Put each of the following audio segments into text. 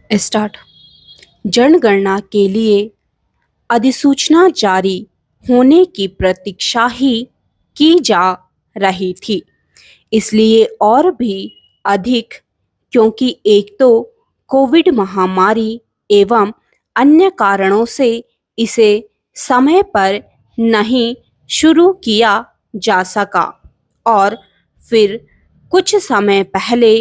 Start. जनगणना के लिए अधिसूचना जारी होने की प्रतीक्षा ही की जा रही थी, इसलिए और भी अधिक क्योंकि एक तो कोविड महामारी एवं अन्य कारणों से इसे समय पर नहीं शुरू किया जा सका और फिर कुछ समय पहले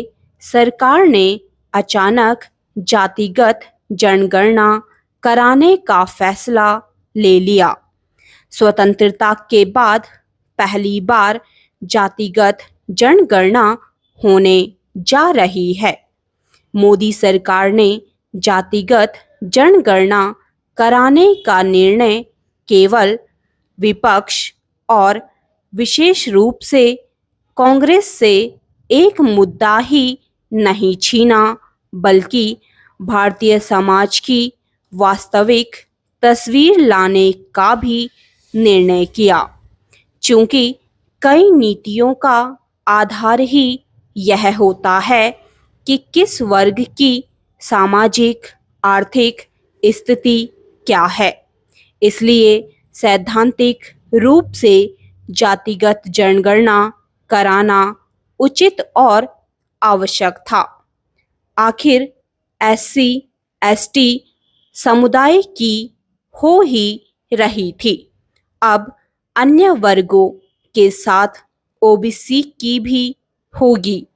सरकार ने अचानक जातिगत जनगणना कराने का फैसला ले लिया। स्वतंत्रता के बाद पहली बार जातिगत जनगणना होने जा रही है। मोदी सरकार ने जातिगत जनगणना कराने का निर्णय केवल विपक्ष और विशेष रूप से कांग्रेस से एक मुद्दा ही नहीं छीना, बल्कि भारतीय समाज की वास्तविक तस्वीर लाने का भी निर्णय किया। चूंकि कई नीतियों का आधार ही यह होता है कि किस वर्ग की सामाजिक आर्थिक स्थिति क्या है, इसलिए सैद्धांतिक रूप से जातिगत जनगणना कराना उचित और आवश्यक था। आखिर एससी एसटी समुदाय की हो ही रही थी, अब अन्य वर्गों के साथ ओबीसी की भी होगी।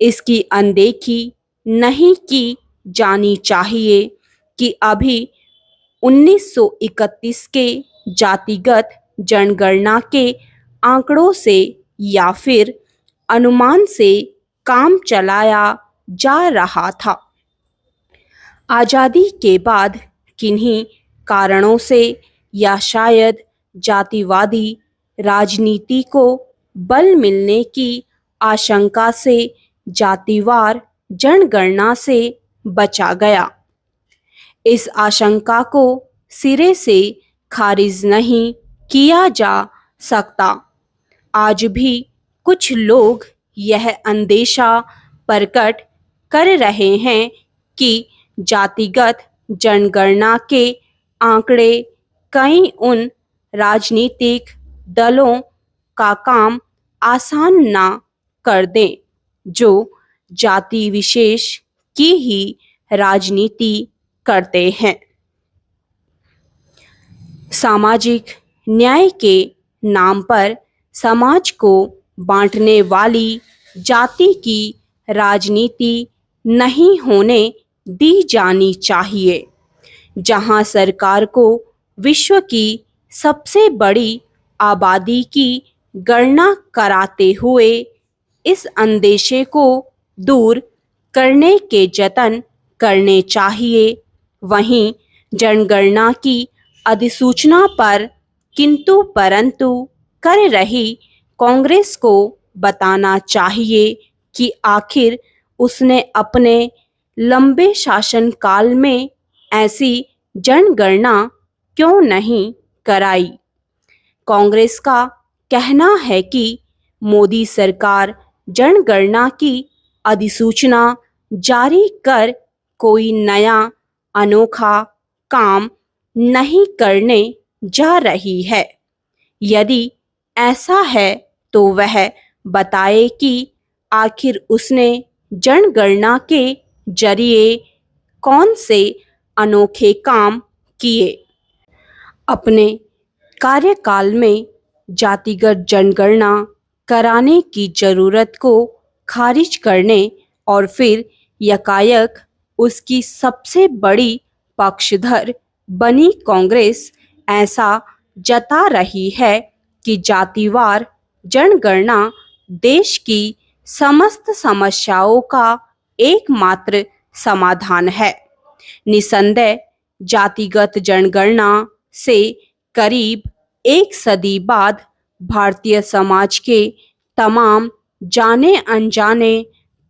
इसकी अनदेखी नहीं की जानी चाहिए कि अभी 1931 के जातिगत जनगणना के आंकड़ों से या फिर अनुमान से काम चलाया जा रहा था। आज़ादी के बाद किन्हीं कारणों से या शायद जातिवादी राजनीति को बल मिलने की आशंका से जातिवार जनगणना से बचा गया। इस आशंका को सिरे से खारिज नहीं किया जा सकता। आज भी कुछ लोग यह अंदेशा प्रकट कर रहे हैं कि जातिगत जनगणना के आंकड़े कई उन राजनीतिक दलों का काम आसान ना कर दें जो जाति विशेष की ही राजनीति करते हैं। सामाजिक न्याय के नाम पर समाज को बांटने वाली जाति की राजनीति नहीं होने दी जानी चाहिए। जहां सरकार को विश्व की सबसे बड़ी आबादी की गणना कराते हुए इस अंदेशे को दूर करने के जतन करने चाहिए, वहीं जनगणना की अधिसूचना पर किंतु परंतु कर रही कांग्रेस को बताना चाहिए कि आखिर उसने अपने लंबे शासनकाल में ऐसी जनगणना क्यों नहीं कराई। कांग्रेस का कहना है कि मोदी सरकार जनगणना की अधिसूचना जारी कर कोई नया अनोखा काम नहीं करने जा रही है। यदि ऐसा है तो वह बताए कि आखिर उसने जनगणना के जरिए कौन से अनोखे काम किए। अपने कार्यकाल में जातिगत जनगणना कराने की जरूरत को खारिज करने और फिर यकायक उसकी सबसे बड़ी पक्षधर बनी कांग्रेस ऐसा जता रही है कि जातिवार जनगणना देश की समस्त समस्याओं का एकमात्र समाधान है। निसंदेह जातिगत जनगणना से करीब एक सदी बाद भारतीय समाज के तमाम जाने अनजाने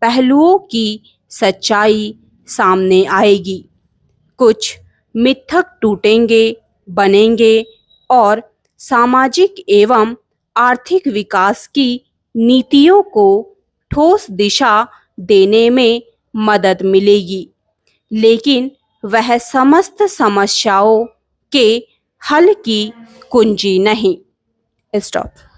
पहलुओं की सच्चाई सामने आएगी। कुछ मिथक टूटेंगे, बनेंगे और सामाजिक एवं आर्थिक विकास की नीतियों को ठोस दिशा देने में मदद मिलेगी। लेकिन वह समस्त समस्याओं के हल की कुंजी नहीं। स्टॉप।